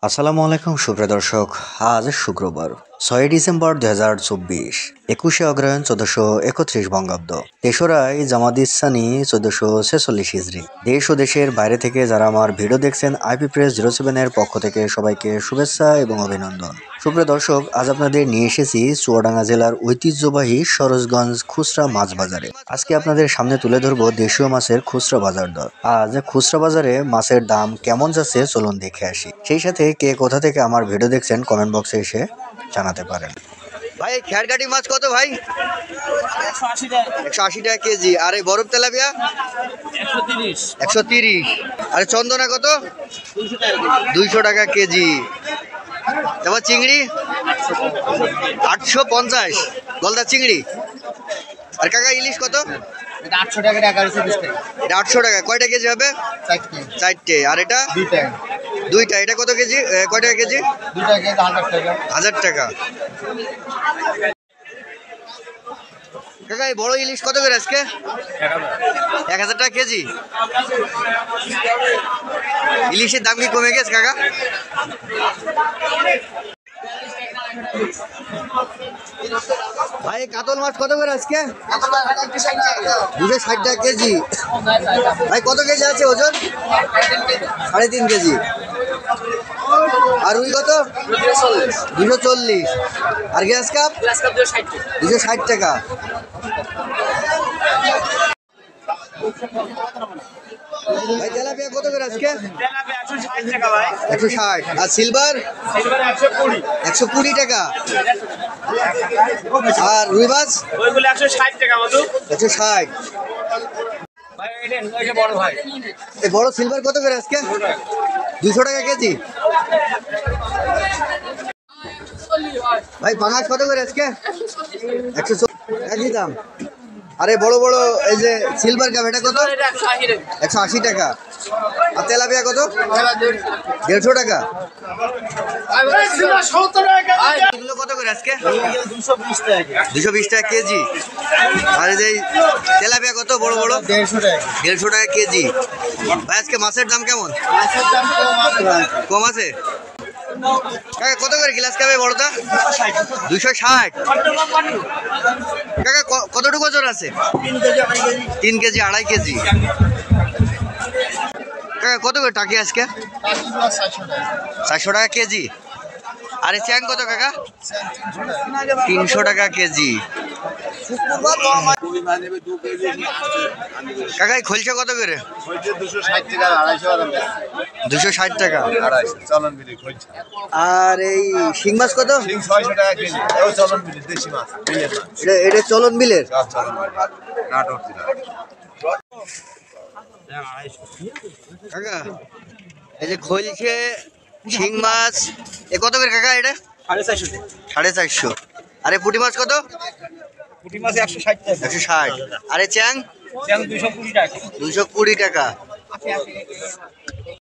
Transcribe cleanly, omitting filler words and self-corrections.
আসসালামু আলাইকুম সুপ্রিয় দর্শক। আজ শুক্রবার 6 ডিসেম্বর 2024, 21শে অগ্রহায়ণ 1431 বঙ্গাব্দ, তেসরাই জামাদিসানি 1446 হিজরি। দেশ ও দেশের বাইরে থেকে যারা আমার ভিডিও দেখছেন, আইপি প্রেস 07-এর পক্ষ থেকে সবাইকে শুভেচ্ছা এবং অভিনন্দন। সুপ্রিয় দর্শক, আজ আপনাদের নিয়ে এসেছি চুয়াডাঙ্গা জেলার ঐতিহ্যবাহী সরোজগঞ্জ খুচরা মাছ বাজারে। আজকে আপনাদের সামনে তুলে ধরবো দেশীয় মাছের খুচরা বাজার দর। আজ খুচরা বাজারে মাছের দাম কেমন যাচ্ছে চলুন দেখে আসি। সেই সাথে কে কোথা থেকে আমার ভিডিও দেখছেন কমেন্ট বক্সে এসে জানাতে পারেন। ভাই খেরকাটি মাছ কত ভাই? 180 টাকা কেজি। আর এই বরফ তেলাপিয়া 130। আরে চন্দনা কত? 200 টাকা কেজি। তারপর চিংড়ি 850, গলদা চিংড়ি। আর কাকা ইলিশ কত? 800 টাকা। এটা 800 টাকা। কয়টা কেজি হবে? 4টে। আর এটা 2টা। এটা কত কেজি? কয় টাকা কেজি? 1000 টাকা। কাকা এই বড় ইলিশ কত করে আজকে? 1000 টাকা কেজি। ইলিশের দাম কি কমে গেছে কাকা? ভাই কাতল মাছ কত করে আজকে? 260 টাকা কেজি। ভাই কত কেজি আছে ওজন? 3.5 কেজি। আর রুই কত? 240। আর গ্যাস কাপ 260 টাকা। ভাই তেলাপিয়া কত করে আজকে? 160। আর সিলভার 120 টাকা। আর রুই মাছ 160। এই বড় সিলভার কত করে আজকে? 200 টাকা কেজি। ভাই পাঙাশ কত করে আজকে? 140। একই দাম। আরে বড় বড় এই যে সিলভার কাপ, এটা কত? 180 টাকা। আর তেলাপিয়া কত? 150 টাকা। এগুলো কত করে আজকে? 220 টাকা কেজি। আর এই যে তেলাপিয়া কত বড় বড়? 150 টাকা কেজি। ভাই আজকে মাছের দাম কেমন? কম আছে। কাকা কত করে গ্লাস কাপে বড়টা? 260। কাকা কতটুকু ওজন আছে? 3 কেজি 2.5 কেজি। কাকা কত করে টাকি আজকে? 400 টাকা কেজি। আরে চ্যাং কত কাকা? 300 টাকা কেজি। কাকাই খোলছে কত করে? 260 টাকা। আর এই শিং মাছ কত? এটা চলন বিলের। কাকা এই যে খোলছে শিং মাছ এ কত করে কাকা? এটা 450। আরে পুঁটি মাছ কত? 160। আরে চ্যাং 220 টাকা।